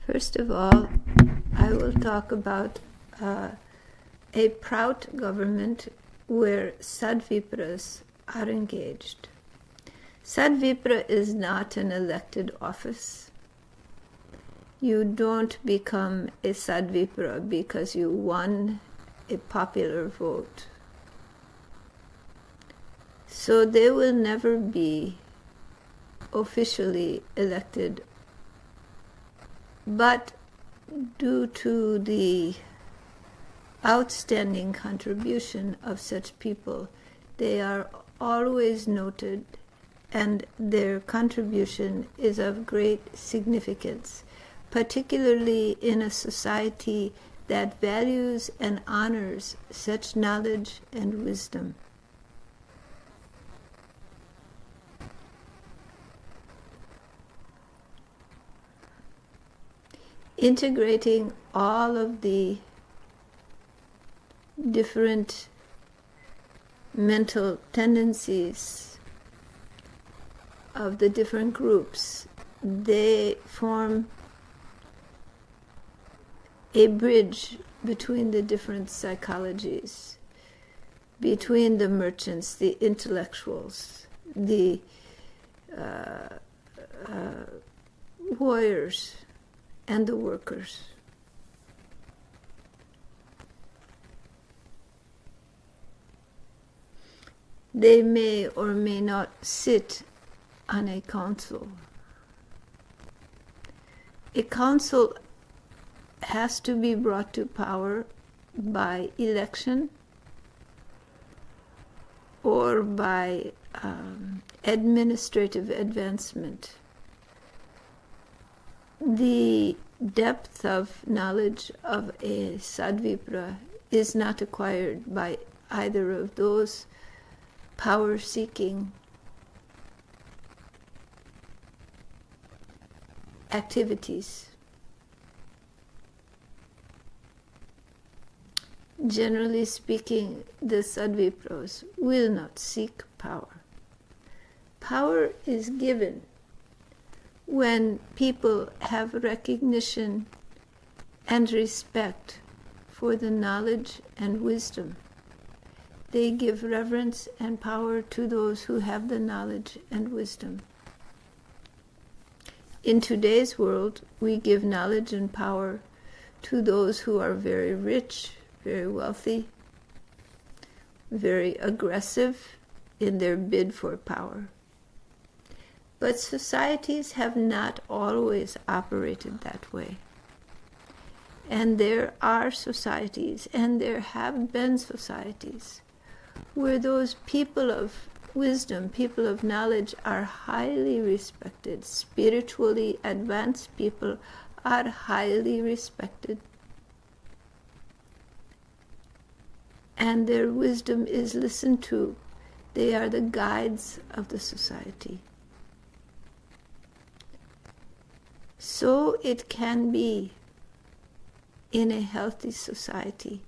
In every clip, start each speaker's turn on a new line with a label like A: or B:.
A: First of all, I will talk about a Prout government where Sadvipras are engaged. Sadvipra is not an elected office. You don't become a Sadvipra because you won a popular vote. So they will never be officially elected. But due to the outstanding contribution of such people, they are always noted, and their contribution is of great significance, particularly in a society that values and honors such knowledge and wisdom. Integrating all of the different mental tendencies of the different groups, they form a bridge between the different psychologies, between the merchants, the intellectuals, the warriors, and the workers. They may or may not sit on a council. A council has to be brought to power by election or by administrative advancement. The depth of knowledge of a Sadvipra is not acquired by either of those power-seeking activities. Generally speaking, the Sadvipras will not seek power. Power is given when people have recognition and respect for the knowledge and wisdom. They give reverence and power to those who have the knowledge and wisdom. In today's world, we give knowledge and power to those who are very rich, very wealthy, very aggressive in their bid for power. But societies have not always operated that way. And there are societies, and there have been societies, where those people of wisdom, people of knowledge, are highly respected. Spiritually advanced people are highly respected. And their wisdom is listened to. They are the guides of the society. So it can be in a healthy society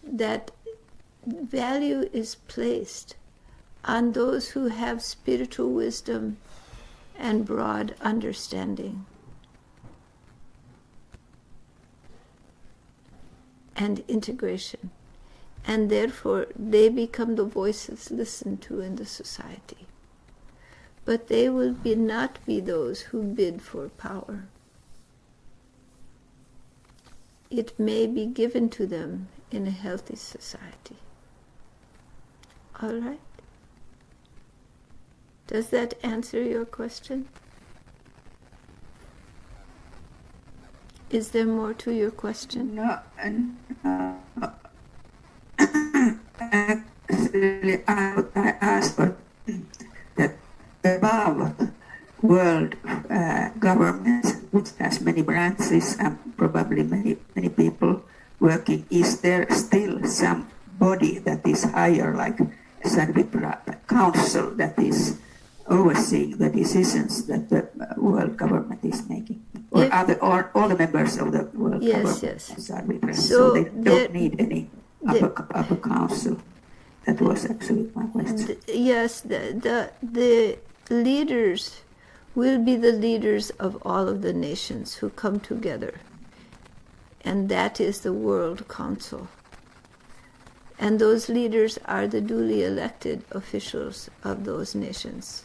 A: that value is placed on those who have spiritual wisdom and broad understanding, and integration. And therefore they become the voices listened to in the society. But they will not be those who bid for power. It may be given to them in a healthy society. All right? Does that answer your question? Is there more to your question?
B: No, actually, I asked that above world government, which has many branches and probably many people working, is there still some body that is higher, like Sadvipra Council, that is overseeing the decisions that the world government is making? Or are all the members of the world government Sadvipras? So they don't need any upper council. That was actually my question.
A: Yes, the leaders will be the leaders of all of the nations who come together. And that is the World Council. And those leaders are the duly elected officials of those nations.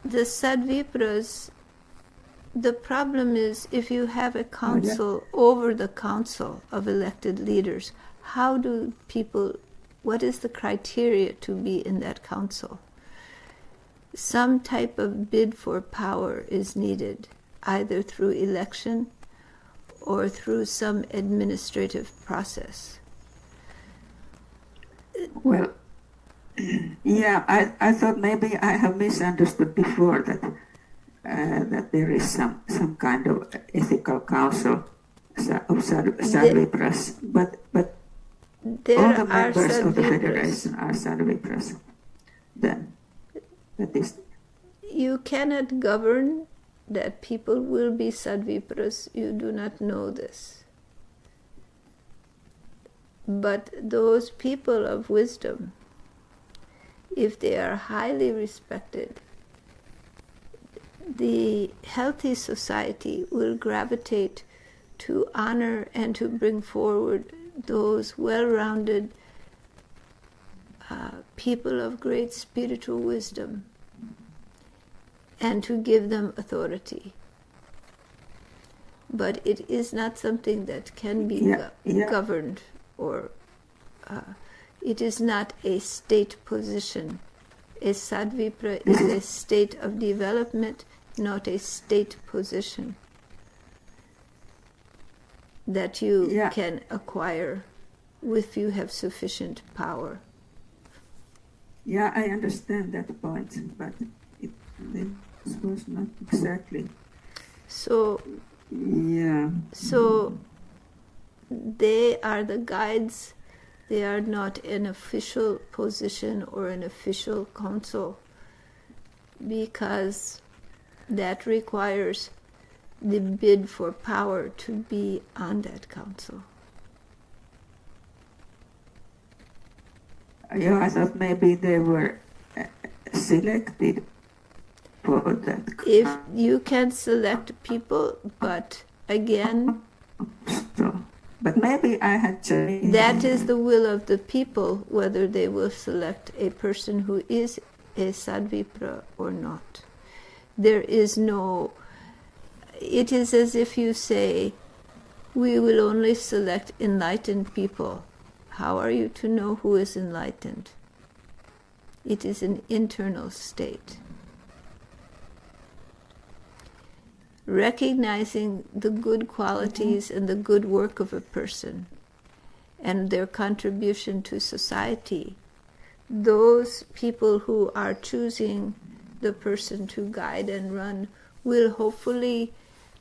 A: The Sadvipras, the problem is if you have a council over the council of elected leaders, how do people, what is the criteria to be in that council? Some type of bid for power is needed, either through election or through some administrative process.
B: Well, yeah, I thought maybe I have misunderstood before that that there is some kind of ethical council of Sadvipras, but all the members of the federation are Sadvipras. Then that is.
A: You cannot govern that people will be Sadvipras. You do not know this. But those people of wisdom, if they are highly respected, the healthy society will gravitate to honor and to bring forward those well-rounded people of great spiritual wisdom and to give them authority. But it is not something that can be governed, or it is not a state position. A Sadvipra is a state of development, not a state position that you can acquire if you have sufficient power.
B: Yeah, I understand that point, but it was not exactly.
A: So they are the guides. They are not an official position or an official council, because that requires the bid for power to be on that council.
B: Yeah, I thought maybe they were selected for that.
A: If you can select people, but again,
B: but maybe I had changed.
A: That is the will of the people, whether they will select a person who is a Sadvipra or not. There is no, it is as if you say, we will only select enlightened people. How are you to know who is enlightened? It is an internal state. Recognizing the good qualities and the good work of a person and their contribution to society, those people who are choosing the person to guide and run will hopefully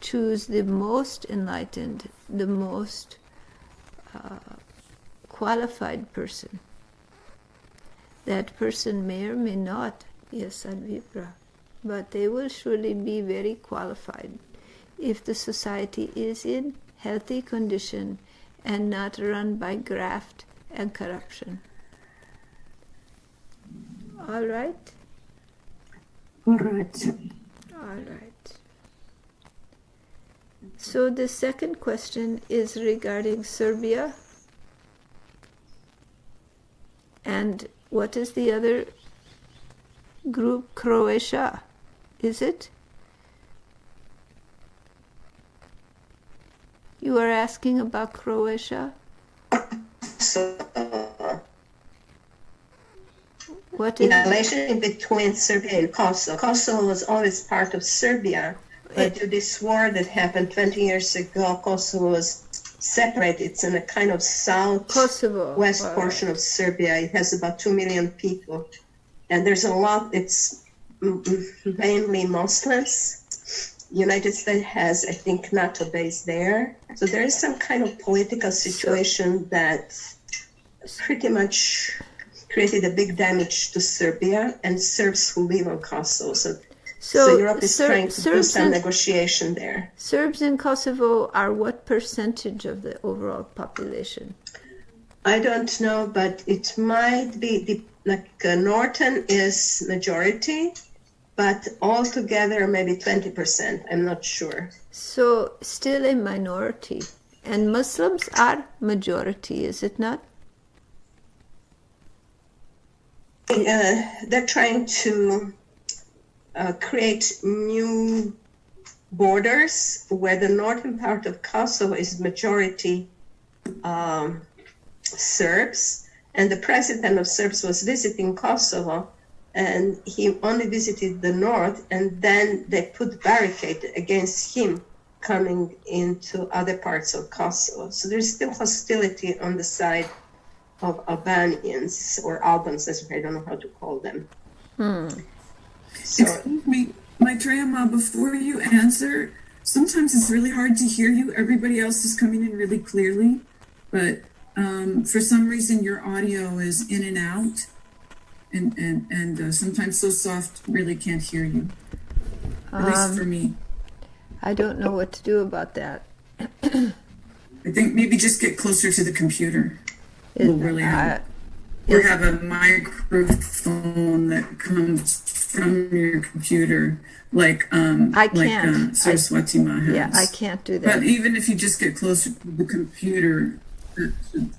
A: choose the most enlightened, the most qualified person. That person may or may not be a Sadvipra, but they will surely be very qualified if the society is in healthy condition and not run by graft and corruption. All right?
B: All right.
A: All right. So the second question is regarding Serbia. And what is the other group? Croatia, is it? You are asking about Croatia? What is
C: the relation between Serbia and Kosovo? Kosovo was always part of Serbia, but due to this war that happened 20 years ago, Kosovo was separated. It's in a kind of south-west portion of Serbia. It has about 2 million people. And there's a lot, it's mainly Muslims. United States has, I think, NATO base there. So there is some kind of political situation that pretty much created a big damage to Serbia and Serbs who live on Kosovo. So Europe is trying to do some negotiation there.
A: Serbs in Kosovo are what percentage of the overall population?
C: I don't know, but it might be Norton is majority, but altogether maybe 20%. I'm not sure.
A: So still a minority. And Muslims are majority, is it not?
C: They're trying to create new borders where the northern part of Kosovo is majority Serbs, and the president of Serbs was visiting Kosovo, and he only visited the north, and then they put barricade against him coming into other parts of Kosovo. So there's still hostility on the side of Albanians, or Albans, I don't know how to call them. So,
D: excuse me, Maetreyii Ma, before you answer, sometimes it's really hard to hear you. Everybody else is coming in really clearly, but for some reason your audio is in and out, and sometimes so soft, really can't hear you. At least for me.
A: I don't know what to do about that.
D: I think maybe just get closer to the computer. Will really help. Or have a microphone that comes from your computer, like Saraswati Ma has.
A: Yeah, I can't do that.
D: But even if you just get closer to the computer, that should